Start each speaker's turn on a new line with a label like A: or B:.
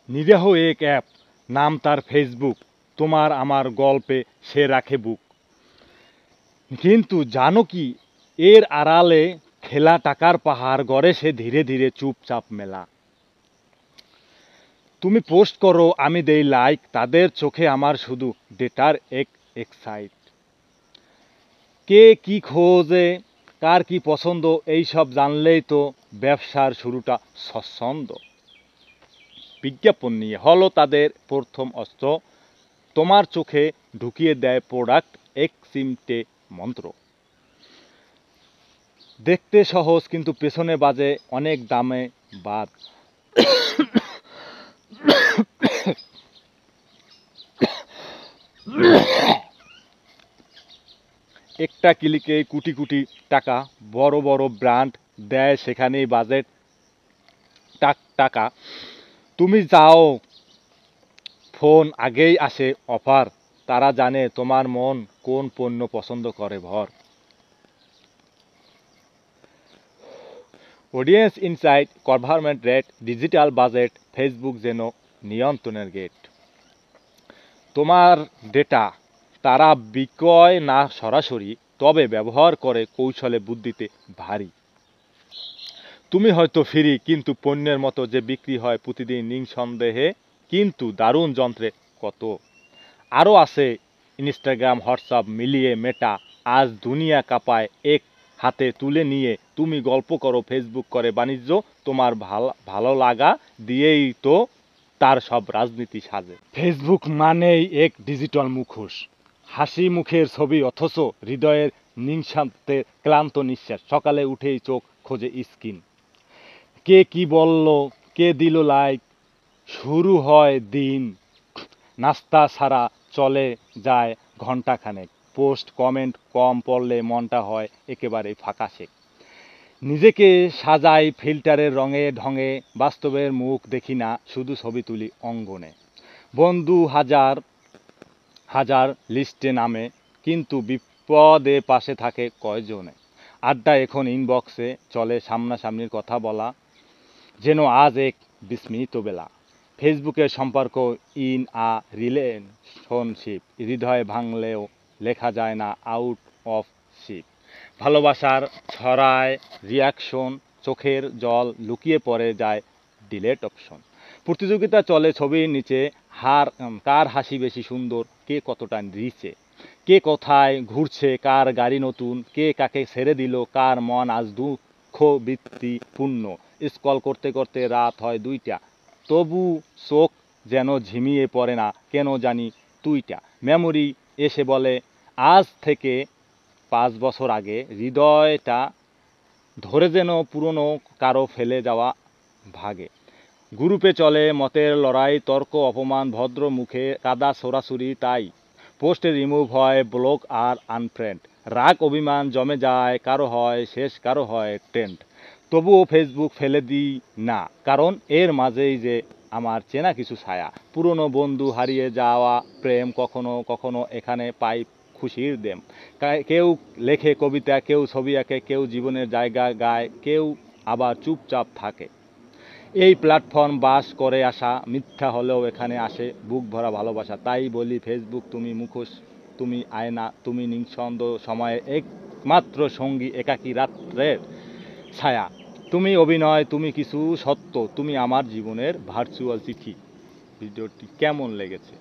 A: নিরীহ এক অ্যাপ, নাম তার ফেসবুক, তোমার আমার গল্পে সে রাখে বুক। কিন্তু জানো কি, এর আড়ালে খেলা টাকার পাহাড় গড়ে সে ধীরে ধীরে চুপচাপ মেলা। তুমি পোস্ট করো, আমি দেই লাইক, তাদের চোখে আমার শুধু ডেটার এক্সাইট। কে কি খোঁজে, কার কি পছন্দ, এইসব জানলেই তো ব্যবসার শুরুটা স্বচ্ছন্দ। বিজ্ঞাপন নিয়ে হলো তাদের প্রথম অস্ত্র, তোমার চোখে ঢুকিয়ে দেয় প্রোডাক্ট এক সিমটে মন্ত্র। দেখতে সহজ কিন্তু পেছনে বাজে অনেক দামে বাদ। একটা ক্লিকে কোটি কোটি টাকা, বড় বড় ব্র্যান্ড দেয় সেখানেই বাজেট টাকা। তুমি যাও ফোন, আগেই আসে অফার, তারা জানে তোমার মন কোন পণ্য পছন্দ করে ভর। Audience insight, conversion rate, digital budget, Facebook যেন নিয়ন্ত্রণের গেট। তোমার ডেটা তারা বিক্রয় না সরাসরি, তবে ব্যবহার করে কৌশলে বুদ্ধিতে ভারী। তুমি হয়তো ফ্রি, কিন্তু পণ্যের মতো যে বিক্রি হয় প্রতিদিন নিঃসন্দেহে, কিন্তু দারুণ যন্ত্রে কত। আরও আছে ইনস্টাগ্রাম, হোয়াটসঅ্যাপ মিলিয়ে মেটা, আজ দুনিয়া কাঁপায় এক হাতে তুলে নিয়ে। তুমি গল্প করো, ফেসবুক করে বাণিজ্য, তোমার ভালো লাগা দিয়েই তো তার সব রাজনীতি সাজে। ফেসবুক মানেই এক ডিজিটাল মুখোশ, হাসি মুখের ছবি অথচ হৃদয়ের নিঃশব্দের ক্লান্ত নিঃশ্বাস। সকালে উঠেই চোখ খোঁজে স্ক্রিন, কে কি বলল, কে দিল লাইক, শুরু হয় দিন। নাস্তা ছাড়া চলে যায় ঘন্টাখানেক, পোস্ট কমেন্ট কম পড়লে মনটা হয় একেবারে ফাঁকাশে। নিজেকে সাজাই ফিল্টারের রঙে ঢঙে, বাস্তবের মুখ দেখি না, শুধু ছবি তুলি অঙ্গনে। বন্ধু হাজার হাজার লিস্টে নামে, কিন্তু বিপদে পাশে থাকে কয়জনে। আড্ডা এখন ইনবক্সে চলে, সামনাসামনির কথা বলা যেন আজ এক বিস্মৃত বেলা। ফেসবুকের সম্পর্ক ইন আ রিলেশনশিপ, হৃদয় ভাঙলেও লেখা যায় না আউট অফ শিপ। ভালোবাসার ছড়ায় রিয়াকশন, চোখের জল লুকিয়ে পড়ে যায় ডিলেট অপশন। প্রতিযোগিতা চলে ছবির নিচে, কার হাসি বেশি সুন্দর, কে কতটা রিচে, কে কোথায় ঘুরছে, কার গাড়ি নতুন, কে কাকে ছেড়ে দিল, কার মন আজ দুঃখ বৃত্তিপূর্ণ। স্ক্রল করতে করতে রাত হয় 2টা, তবু চোখ যেন ঝিমিয়ে পড়ে না কেন জানি তুইটা। মেমোরি এসে বলে আজ থেকে 5 বছর আগে, হৃদয়টা ধরে যেন পুরনো কারো ফেলে যাওয়া ভাগে। গ্রুপে চলে মতের লড়াই, তর্ক অপমান, ভদ্র মুখে কাদা ছোড়াছুরি, তাই পোস্টে রিমুভ হয় ব্লক আর আনফ্রেন্ড। রাগ অভিমান জমে যায়, কারো হয় শেষ, কারো হয় ট্রেন্ড। তবুও ফেসবুক ফেলে দিই না, কারণ এর মাঝেই যে আমার চেনা কিছু ছায়া। পুরনো বন্ধু, হারিয়ে যাওয়া প্রেম, কখনো কখনো এখানে পাই খুশির দেম। কেউ লেখে কবিতা, কেউ ছবি আঁকে, কেউ জীবনের জায়গা গায়, কেউ আবার চুপচাপ থাকে। এই প্ল্যাটফর্ম বাস করে আসা মিথ্যা হলেও এখানে আসে বুক ভরা ভালোবাসা। তাই বলি ফেসবুক তুমি মুখোশ, তুমি আয়না, তুমি নিঃসন্দ সময়ে একমাত্র সঙ্গী, একাকী রাত্রের ছায়া। তুমি অভিনয়, তুমি কিছু সত্য, তুমি আমার জীবনের ভার্চুয়াল চিঠি। ভিডিওটি কেমন লেগেছে?